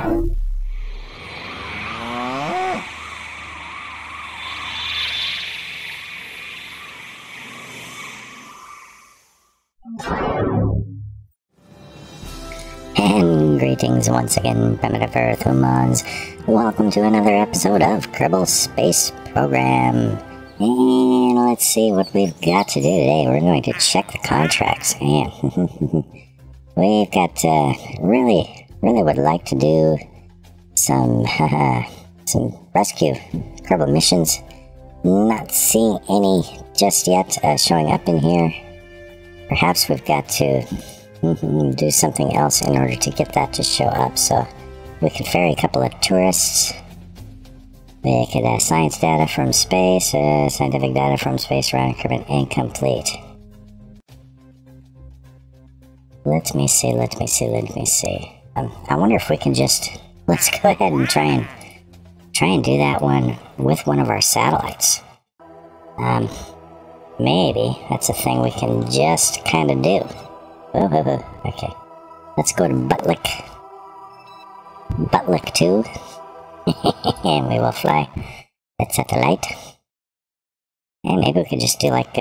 And greetings once again, primitive Earth humans. Welcome to another episode of Kerbal Space Program. And let's see what we've got to do today. We're going to check the contracts. And we've got, really would like to do some rescue Kerbal missions. Not seeing any just yet showing up in here. Perhaps we've got to do something else in order to get that to show up. So we could ferry a couple of tourists. We could science data from space, scientific data from space, round current incomplete. Let me see. I wonder if we can just, let's go ahead and try and do that one with one of our satellites. Maybe that's a thing we can just kind of do. Okay, let's go to Butlick 2, and we will fly that satellite. And maybe we could just do like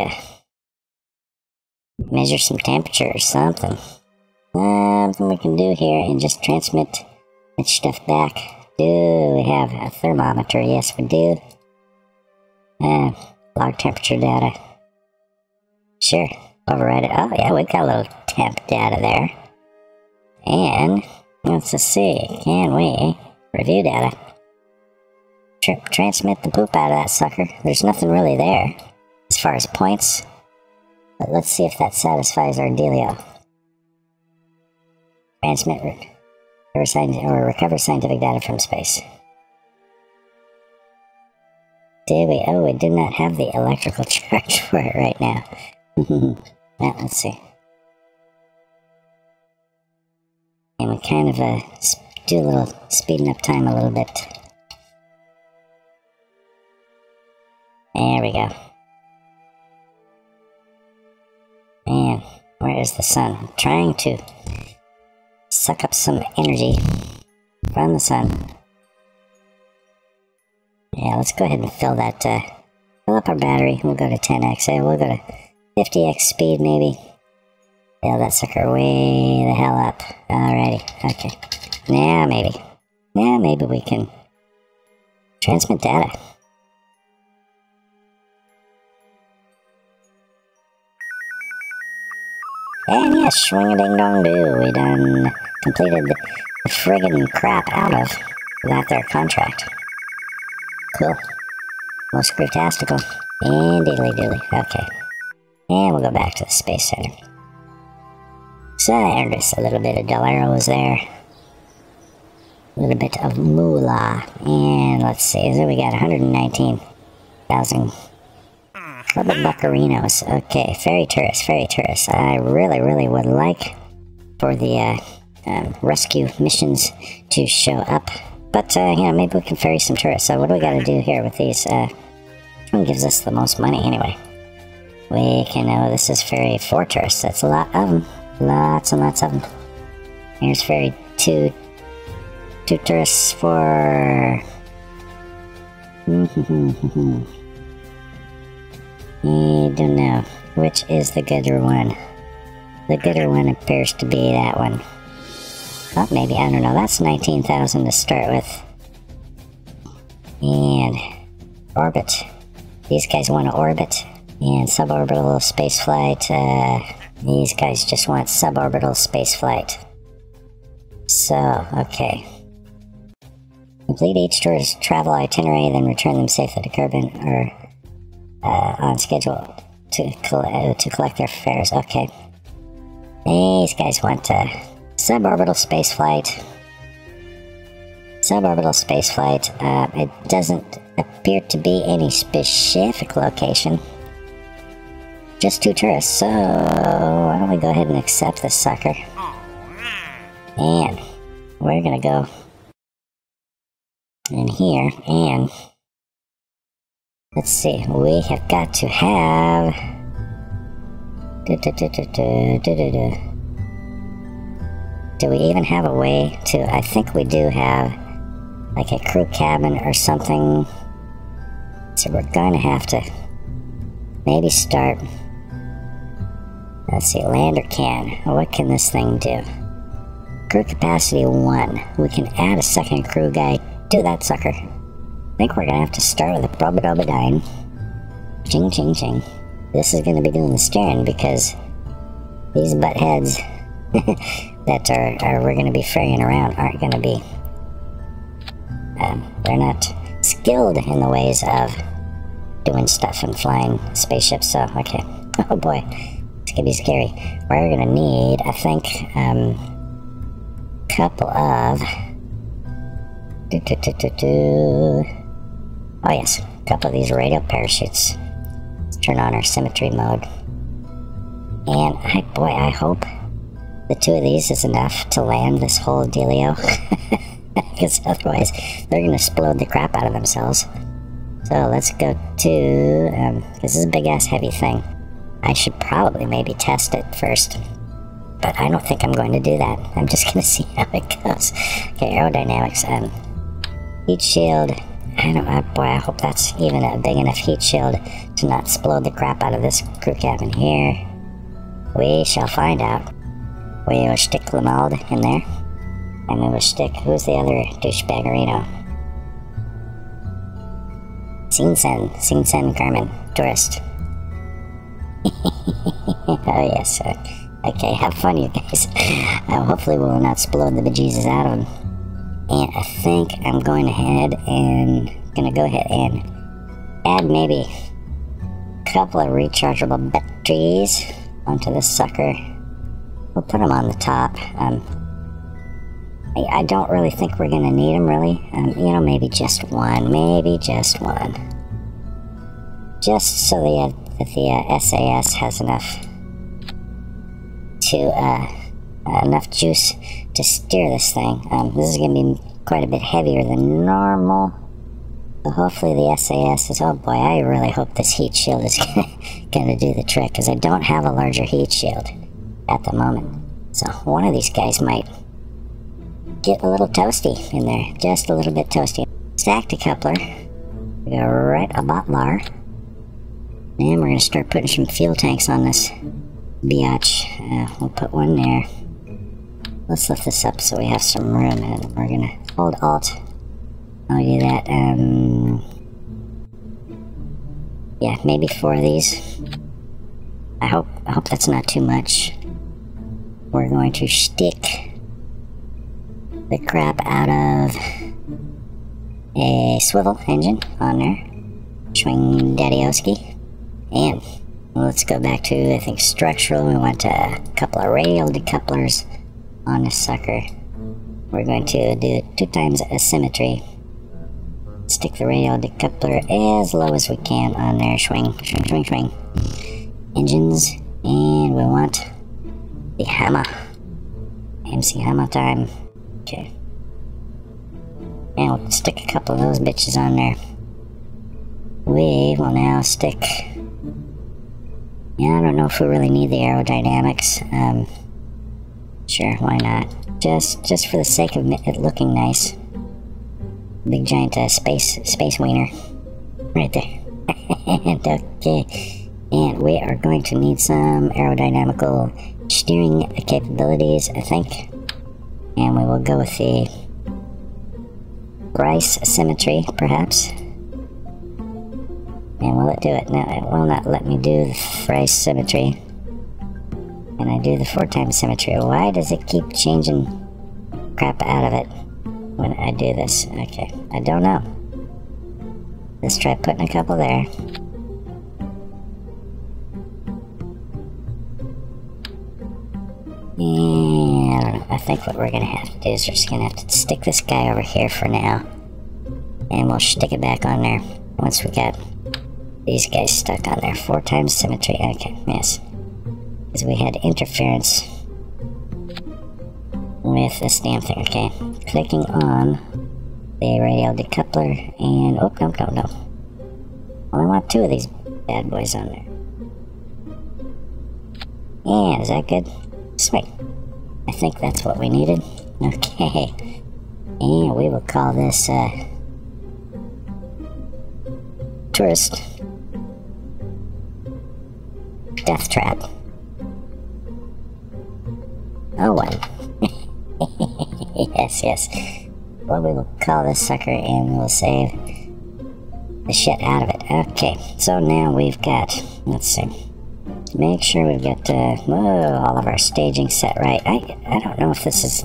measure some temperature or something. Something we can do here and just transmit that stuff back. Do we have a thermometer? Yes, we do. Log temperature data. Sure. Override it. Oh yeah, we've got a little temp data there. And let's just see, can we review data? Transmit the poop out of that sucker. There's nothing really there as far as points. But let's see if that satisfies our dealio. Transmit recover scientific data from space. Did we? Oh, we do not have the electrical charge for it right now. Well, let's see. And we kind of do a little speeding up time a little bit. There we go. Man, where is the sun? I'm trying to suck up some energy from the sun. Yeah, let's go ahead and fill that, fill up our battery. We'll go to 10x. We'll go to 50x speed, maybe. Fill that sucker way the hell up. Alrighty, okay. Now maybe we can transmit data. And yes, swing-a-ding-dong-doo. We done completed the friggin' crap out of that there contract. Cool. Most screwtastical. And diddly-diddly. Okay. And we'll go back to the Space Center. So I earned us a little bit of dollaros there. A little bit of moolah. And let's see, so we got 119,000 Kerbal buccarinos. Okay, ferry tourists. I really would like for the rescue missions to show up. But, maybe we can ferry some tourists. So what do we gotta do here with these? Which one gives us the most money anyway? We can, this is ferry 4 tourists. That's a lot of them. Lots and lots of them. Here's ferry 2 tourists for... I don't know. Which is the gooder one? The gooder one appears to be that one. Oh, maybe, I don't know. That's 19,000 to start with. And orbit. These guys want to orbit. And suborbital spaceflight, these guys just want suborbital spaceflight. So, okay. Complete each tourist travel itinerary, then return them safely to Kerbin, or on schedule to collect their fares. Okay. These guys want suborbital spaceflight. Suborbital spaceflight. It doesn't appear to be any specific location. Just 2 tourists, so why don't we go ahead and accept this sucker. And we're gonna go in here, and let's see, we have got to have Do we even have a way to... I think we do have like a crew cabin or something. So we're going to have to maybe start... Let's see, lander can. What can this thing do? Crew capacity 1. We can add a second crew guy to that sucker. I think we're going to have to start with a Robodyne. Ching, ching, ching. This is going to be doing the steering because these butt heads that we're going to be ferrying around aren't going to be... they're not skilled in the ways of doing stuff and flying spaceships, so, okay. Oh boy, it's going to be scary. We're going to need, I think, couple of... Oh yes, a couple of these radial parachutes. Let's turn on our symmetry mode. And, I hope the 2 of these is enough to land this whole dealio. Because otherwise, they're going to explode the crap out of themselves. So let's go to... this is a big-ass heavy thing. I should probably maybe test it first. But I don't think I'm going to do that. I'm just going to see how it goes. Okay, aerodynamics. Heat shield. I hope that's even a big enough heat shield to not explode the crap out of this crew cabin here. We shall find out. We will stick Lamald in there. And we will stick... Who's the other douchebaggerino? SCANsat Carmen. Tourist. Oh yes. Okay, have fun, you guys. Hopefully we will not explode the bejesus out of them. And I think I'm going ahead and... go ahead and add maybe a couple of rechargeable batteries onto this sucker. We'll put them on the top. I don't really think we're going to need them, really. You know, maybe just one. Maybe just one. Just so that the SAS has enough to, enough juice to steer this thing. This is going to be quite a bit heavier than normal. So hopefully the SAS is... Oh boy, I really hope this heat shield is going to do the trick, because I don't have a larger heat shield at the moment. So one of these guys might get a little toasty in there. Just a little bit toasty. Stack decoupler. We go right about there. And we're going to start putting some fuel tanks on this biatch. We'll put one there. Let's lift this up so we have some room, and we're going to hold Alt. I'll do that. Yeah, maybe 4 of these. I hope that's not too much. We're going to stick the crap out of a swivel engine on there. Swing daddy-oski. And let's go back to, I think, structural. We want a couple of radial decouplers on this sucker. We're going to do 2 times asymmetry. Stick the radial decoupler as low as we can on there. Swing, swing, swing, swing. Engines. And we want the hammer. MC hammer time. Okay. And we'll stick a couple of those bitches on there. We will now stick... Yeah, I don't know if we really need the aerodynamics. Sure, why not? Just for the sake of it looking nice. Big giant space wiener. Right there. And okay. And we are going to need some aerodynamical steering capabilities, I think. And we will go with the Bryce symmetry, perhaps. And will it do it? No, it will not let me do the Bryce symmetry. And I do the 4 times symmetry. Why does it keep changing crap out of it when I do this? Okay, I don't know. Let's try putting a couple there. And I don't know. I think what we're gonna have to do is we're just gonna have to stick this guy over here for now. And we'll stick it back on there once we got these guys stuck on there. 4 times symmetry. Okay, yes. Because we had interference with this damn thing. Okay, clicking on the radial decoupler and... Oh, no. Only want 2 of these bad boys on there. And is that good? Sweet. I think that's what we needed. Okay. And we will call this, tourist death trap. Oh, what? Yes. Well, we will call this sucker and we'll save the shit out of it. Okay, so now we've got, let's see, make sure we've got all of our staging set right. I don't know if this is,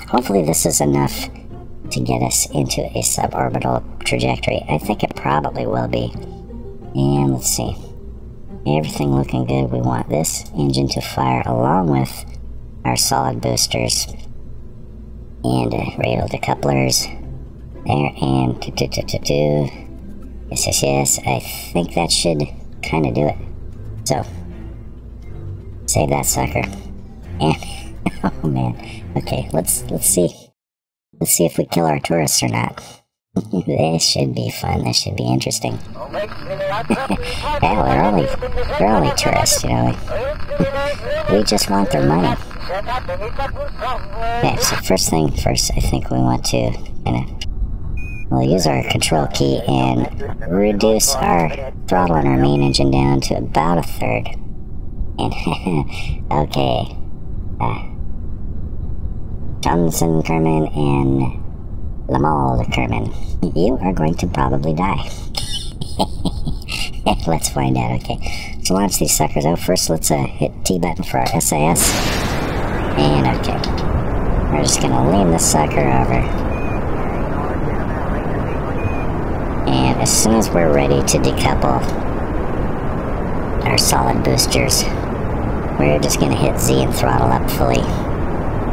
hopefully this is enough to get us into a suborbital trajectory. I think it probably will be. And let's see, everything looking good. We want this engine to fire along with our solid boosters and radial decouplers there, and yes, I think that should kind of do it. So save that sucker, and oh man, okay, let's see if we kill our tourists or not. This should be fun. This should be interesting. Yeah, they're only tourists, you know. We just want their money. Okay, so first thing first, I think we want to we'll use our control key and reduce our throttle on our main engine down to about 1/3. And okay, Johnson Kerman and Lamal Kerman, you are going to probably die. Let's find out. Okay, so launch these suckers out. First, let's hit T button for our SAS. And okay, we're just gonna lean this sucker over. And as soon as we're ready to decouple our solid boosters, we're just gonna hit Z and throttle up fully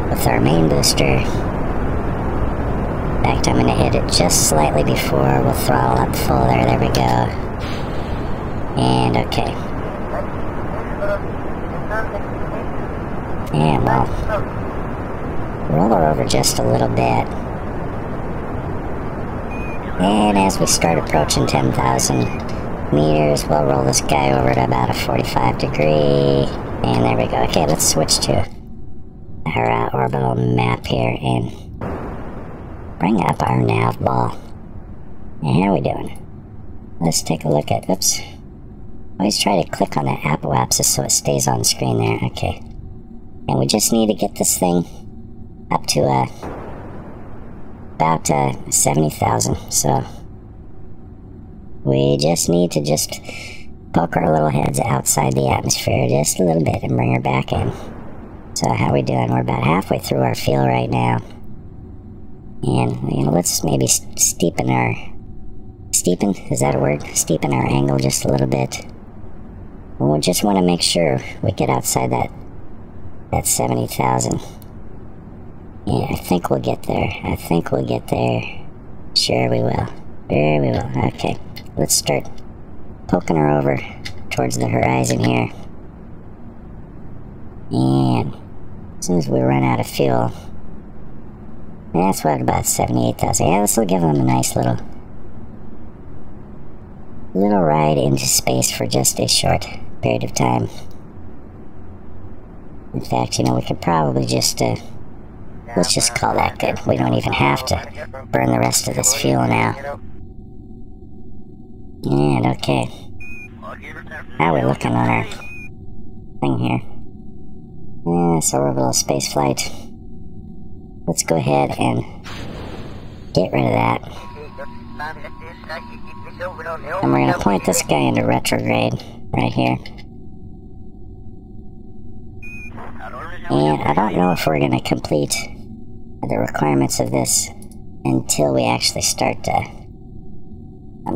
with our main booster. In fact, I'm gonna hit it just slightly before we'll throttle up full there. There we go. And okay. And we'll roll her over just a little bit. And as we start approaching 10,000 meters, we'll roll this guy over to about a 45 degree. And there we go. Okay, let's switch to our orbital map here and bring up our NavBall. And how are we doing? Let's take a look at, oops. Always try to click on the apoapsis so it stays on screen there. Okay. And we just need to get this thing up to about 70,000. So we just need to just poke our little heads outside the atmosphere just a little bit and bring her back in. So how are we doing? We're about halfway through our field right now. And, you know, let's maybe steepen, is that a word? Steepen our angle just a little bit. And we just want to make sure we get outside that 70,000. Yeah, I think we'll get there. Sure we will. Okay, let's start poking her over towards the horizon here. And as soon as we run out of fuel, that's what, about 78,000. Yeah, this will give them a nice little ride into space for just a short period of time. In fact, you know, we could probably just, let's just call that good. We don't even have to burn the rest of this fuel now. And okay, how are we looking on our thing here? So orbital space flight. Let's go ahead and get rid of that. And we're going to point this guy into retrograde right here. And I don't know if we're going to complete the requirements of this until we actually start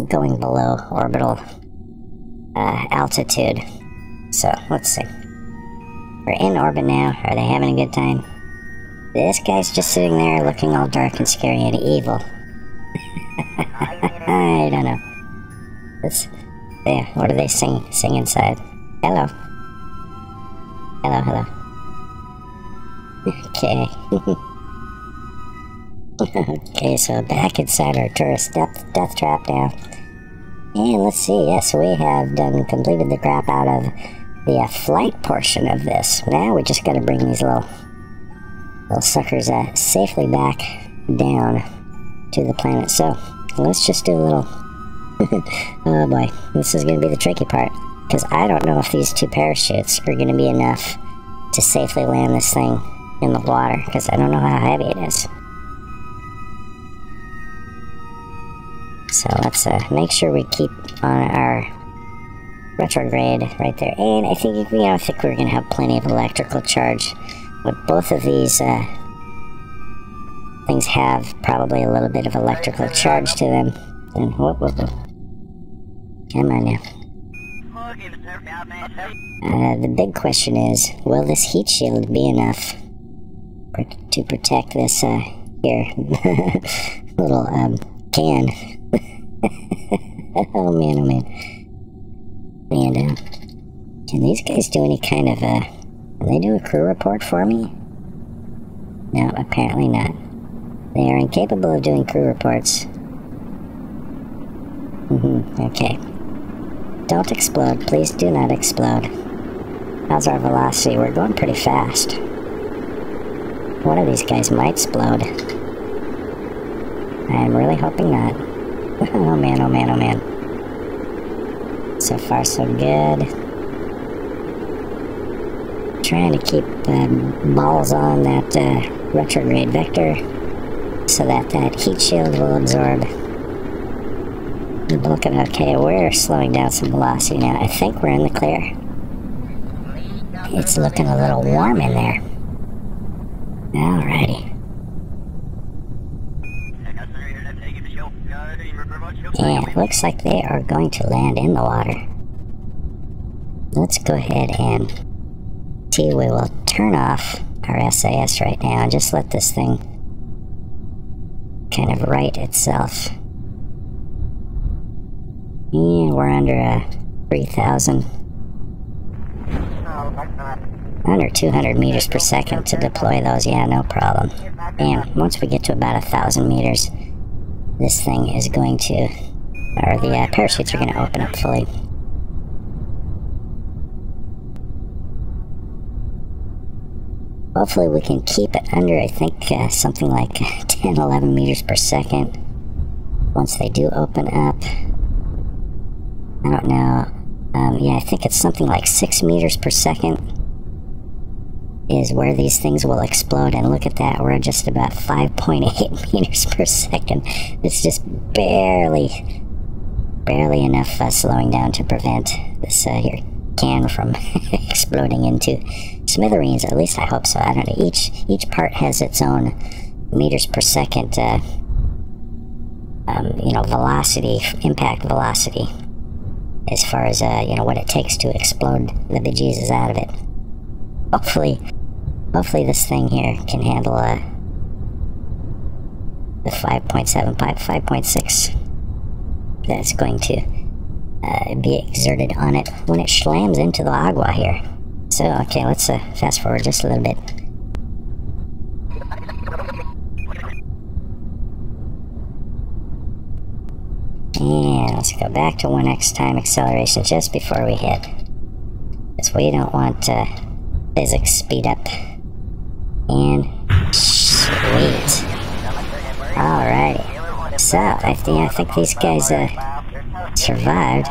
going below orbital altitude. So let's see. We're in orbit now. Are they having a good time? This guy's just sitting there looking all dark and scary and evil. I don't know. What do they sing inside? Hello. Hello. Okay. Okay, so back inside our tourist death trap now. And let's see, yes, we have completed the crap out of the flight portion of this. Now we just gotta bring these little those suckers safely back down to the planet. So let's just do a little oh boy, this is going to be the tricky part, because I don't know if these 2 parachutes are going to be enough to safely land this thing in the water, because I don't know how heavy it is. So let's make sure we keep on our retrograde right there. And I think, you know, I think we're going to have plenty of electrical charge. But both of these things have probably a little bit of electrical charge to them. And whoop, whoop, whoop. Come on now. The big question is, will this heat shield be enough to protect this here little can? Oh man, oh man. And can these guys do any kind of can they do a crew report for me? No, apparently not. They are incapable of doing crew reports. Okay. Don't explode. Please do not explode. How's our velocity? We're going pretty fast. One of these guys might explode. I'm really hoping not. Oh man, oh man, oh man. So far so good. Trying to keep balls on that retrograde vector so that that heat shield will absorb. Looking okay. We're slowing down some velocity now. I think we're in the clear. It's looking a little warm in there. Alrighty. And it looks like they are going to land in the water. Let's go ahead and see. We will turn off our SAS right now and just let this thing kind of right itself. And we're under 3,000. Under 200 meters per second to deploy those. Yeah, no problem. And once we get to about 1,000 meters, this thing is going to, or the parachutes are going to open up fully. Hopefully we can keep it under, I think, something like 10, 11 meters per second once they do open up. I don't know. Yeah, I think it's something like 6 meters per second is where these things will explode. And look at that, we're just about 5.8 meters per second. It's just barely enough slowing down to prevent this here can from exploding into smithereens. At least I hope so. I don't know. Each part has its own meters per second, you know, velocity, impact velocity, as far as you know, what it takes to explode the bejesus out of it. Hopefully this thing here can handle the 5.7, 5.6 that's going to be exerted on it when it slams into the agua here. So, okay, let's fast forward just a little bit. And let's go back to 1x time acceleration just before we hit, because we don't want physics speed up. And sweet. Alrighty. So, I think these guys survived.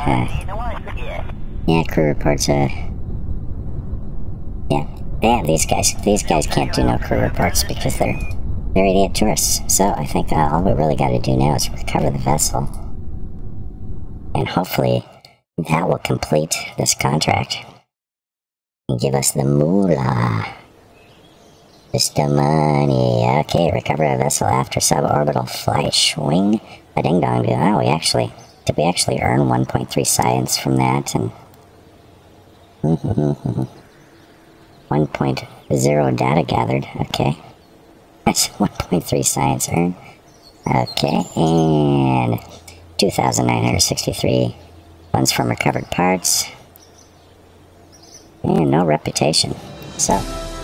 Yeah, crew reports. Yeah, these guys can't do no crew reports because they're idiot tourists. So I think all we really got to do now is recover the vessel, and hopefully that will complete this contract and give us the moolah. Just the money. Okay, recover a vessel after suborbital flight. Swing a ding dong. Oh, did we actually earn 1.3 science from that? And 1.0 data gathered. Okay, that's 1.3 science earned. Okay, and 2,963 funds from recovered parts, and no reputation. So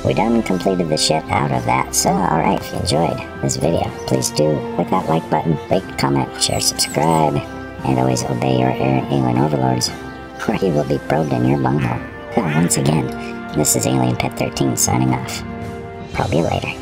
we done completed the shit out of that. So alright, if you enjoyed this video, please do click that like button, rate, comment, share, subscribe, and always obey your alien overlords, or you will be probed in your bunghole. Once again, this is AlienPet13 signing off. Probe you later.